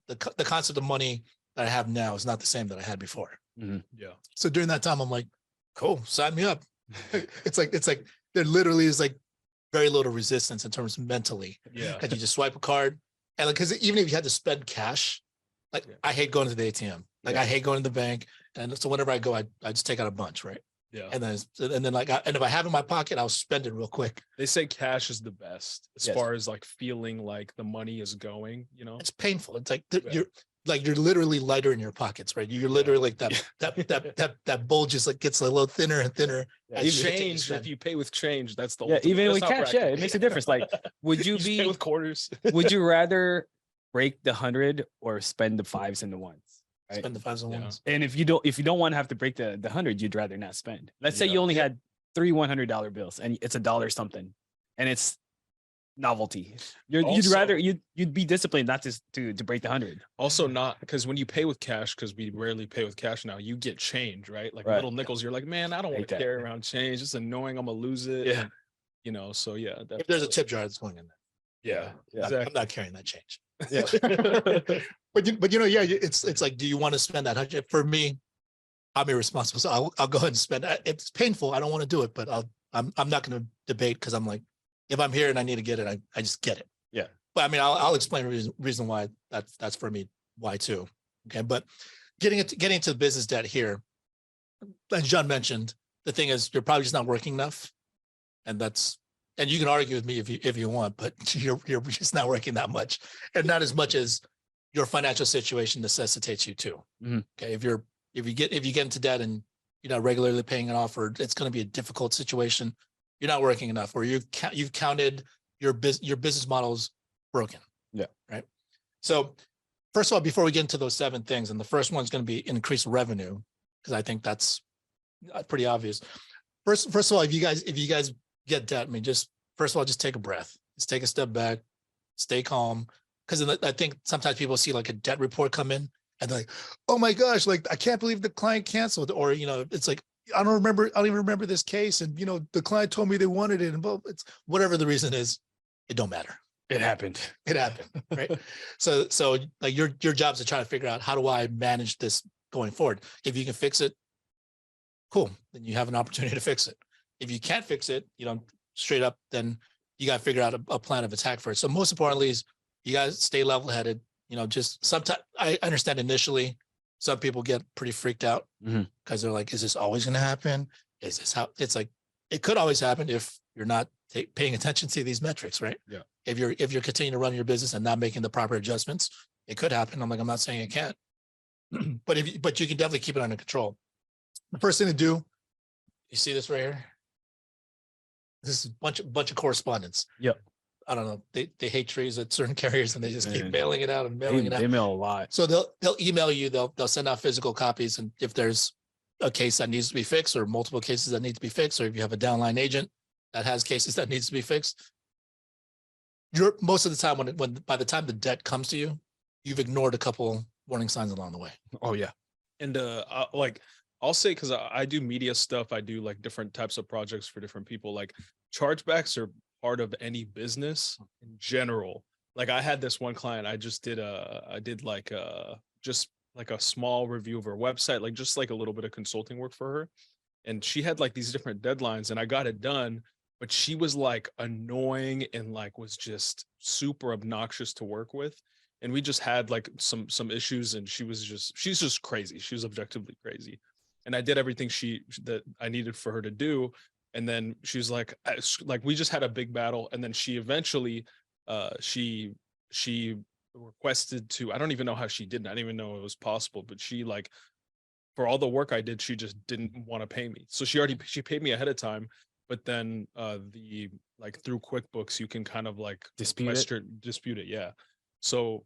the concept of money that I have now is not the same that I had before. Mm-hmm. Yeah. So during that time, I'm like, cool, sign me up. It's like there literally is like very little resistance in terms of mentally. Yeah. Because you just swipe a card, and like, because even if you had to spend cash, like I hate going to the ATM. Like I hate going to the bank, and so whenever I go, I just take out a bunch, right? Yeah. And then like, and if I have it in my pocket, I'll spend it real quick. They say cash is the best as far as like feeling like the money is going, you know. It's painful. It's like you're literally lighter in your pockets, right? You're literally like that bulge just like gets a little thinner and thinner. Yeah, change, if you pay with change, that's the ultimate. Even with cash, it makes a difference. Like, would you be pay with quarters? Would you rather break the 100 or spend the 5s and the 1s? Right? Spend the 5s and 1s. And if you don't want to have to break the 100, you'd rather not spend. Let's say you only had 3 $100 bills and it's $1 something, and it's novelty. You'd be disciplined not to break the 100. Also, not because when you pay with cash, because we rarely pay with cash now, you get change, right? Like little nickels. You're like, man, I don't want to carry around change. It's annoying. I'm gonna lose it. Yeah. You know. So yeah. Definitely. If there's a tip jar, it's going in there. Yeah. Exactly. I'm not carrying that change. Yeah. but you know, it's like, do you want to spend that 100? For me, I'm irresponsible, so I'll go ahead and spend it. It's painful. I don't want to do it, but I'm not going to debate, because I'm like, if I'm here and I need to get it, I just get it. Yeah. But I mean, I'll explain the reason why that's for me, why too. Okay. But getting to the business debt here, as John mentioned, the thing is you're probably just not working enough. And you can argue with me if you want, but you're just not working that much, and not as much as your financial situation necessitates you to. Mm-hmm. Okay. If you get into debt and you're not regularly paying it off, or it's going to be a difficult situation, you're not working enough, or you've counted your business model's broken. Yeah. Right. So first of all, before we get into those 7 things, and the first one's going to be increased revenue, because I think that's pretty obvious. First of all, if you guys get debt, I mean, first of all, just take a breath, just take a step back, stay calm. Because I think sometimes people see like a debt report come in and they're like, oh my gosh, like I can't believe the client canceled, or, you know, it's like, I don't even remember this case. And, you know, the client told me they wanted it, and it's whatever the reason is, it don't matter. It happened. It happened. Right. So like your job is to try to figure out, how do I manage this going forward? If you can fix it, cool. Then you have an opportunity to fix it. If you can't fix it, you know, straight up, then you got to figure out a plan of attack for it. So most importantly is you got to stay level headed. You know, just sometimes I understand initially some people get pretty freaked out because they're like, is this always going to happen? Is this how it's like, it could always happen if you're not paying attention to these metrics, right? Yeah. If you're continuing to run your business and not making the proper adjustments, it could happen. I'm not saying it can't, but you can definitely keep it under control. The first thing to do, you see this right here? This is a bunch of correspondence. Yep. I don't know. They hate trees at certain carriers, and they just keep mailing it out and mailing it out. They mail a lot. So they'll email you. They'll send out physical copies, and if there's a case that needs to be fixed, or multiple cases that need to be fixed, or if you have a downline agent that has cases that needs to be fixed, most of the time when by the time the debt comes to you, you've ignored a couple warning signs along the way. Oh yeah. And like I'll say, because I do media stuff, I do like different types of projects for different people. Like chargebacks are part of any business in general. Like I had this one client, I did like just like a small review of her website, like just like a little bit of consulting work for her. And she had like these different deadlines, and I got it done, but she was like annoying and like was just super obnoxious to work with. And we just had like some issues, and she's just crazy. She was objectively crazy. And I did everything that I needed for her to do. And then she was like we just had a big battle. And then she eventually, she requested to, I don't even know how she did it. I didn't even know it was possible, but she like, for all the work I did, she just didn't want to pay me. So she paid me ahead of time, but then like through QuickBooks, you can kind of like dispute it. Yeah. So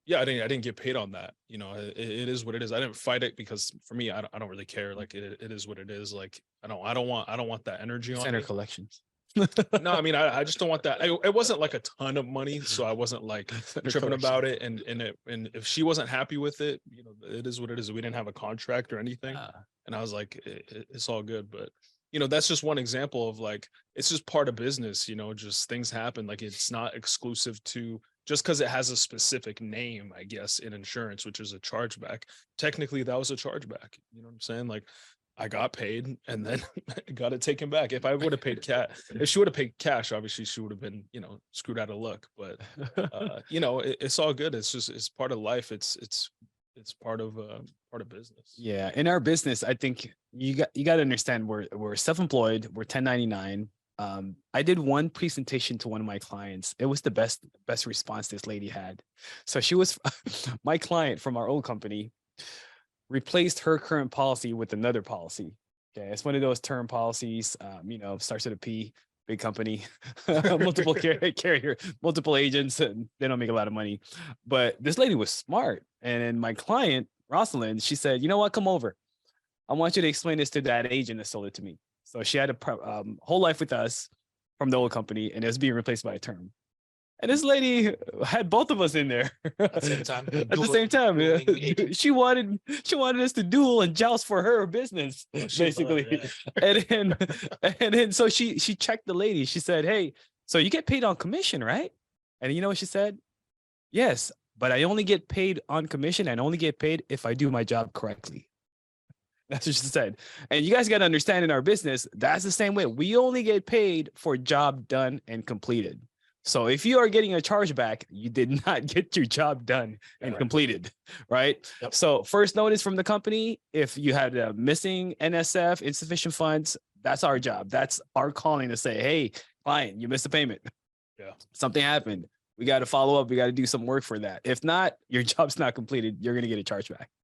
yeah, I didn't get paid on that. You know, it is what it is. I didn't fight it because for me, I don't really care. Like it is what it is. Like I don't want that energy on Center me. collections. No, I mean, I just don't want that. It wasn't like a ton of money, so I wasn't like tripping about it. And if she wasn't happy with it, you know, it is what it is. We didn't have a contract or anything. And I was like, it's all good. But you know, that's just one example of like, it's just part of business, you know, just things happen. Like it's not exclusive to just because it has a specific name, I guess, in insurance, which is a chargeback. Technically, that was a chargeback. You know what I'm saying? Like, I got paid and then got it taken back. If I would have paid cash, if she would have paid cash, obviously she would have been, screwed out of luck. But it's all good. It's part of life. It's part of business. Yeah, in our business, I think you got to understand we're self-employed, we're 1099. I did one presentation to one of my clients. It was the best response this lady had. So she was my client from our old company, replaced her current policy with another policy. Okay, it's one of those term policies, starts with a P, big company, multiple carrier, multiple agents, and they don't make a lot of money. But this lady was smart. And then my client, Rosalind, she said, you know what, come over. I want you to explain this to that agent that sold it to me. So she had a whole life with us from the old company, and it was being replaced by a term. And this lady had both of us in there At the same time. At the same time, yeah. She wanted us to duel and joust for her business, basically. And then so she checked the lady. She said, "Hey, so you get paid on commission, right?" And you know what she said? "Yes, but I only get paid on commission and only get paid if I do my job correctly." That's what she said. And you guys got to understand, in our business, that's the same way. We only get paid for job done and completed. So if you are getting a chargeback, you did not get your job done and completed, right? Yep. So first notice from the company, if you had a missing NSF, insufficient funds, that's our job. That's our calling to say, hey, client, you missed a payment. Yeah. Something happened. We got to follow up. We got to do some work for that. If not, your job's not completed. You're going to get a chargeback.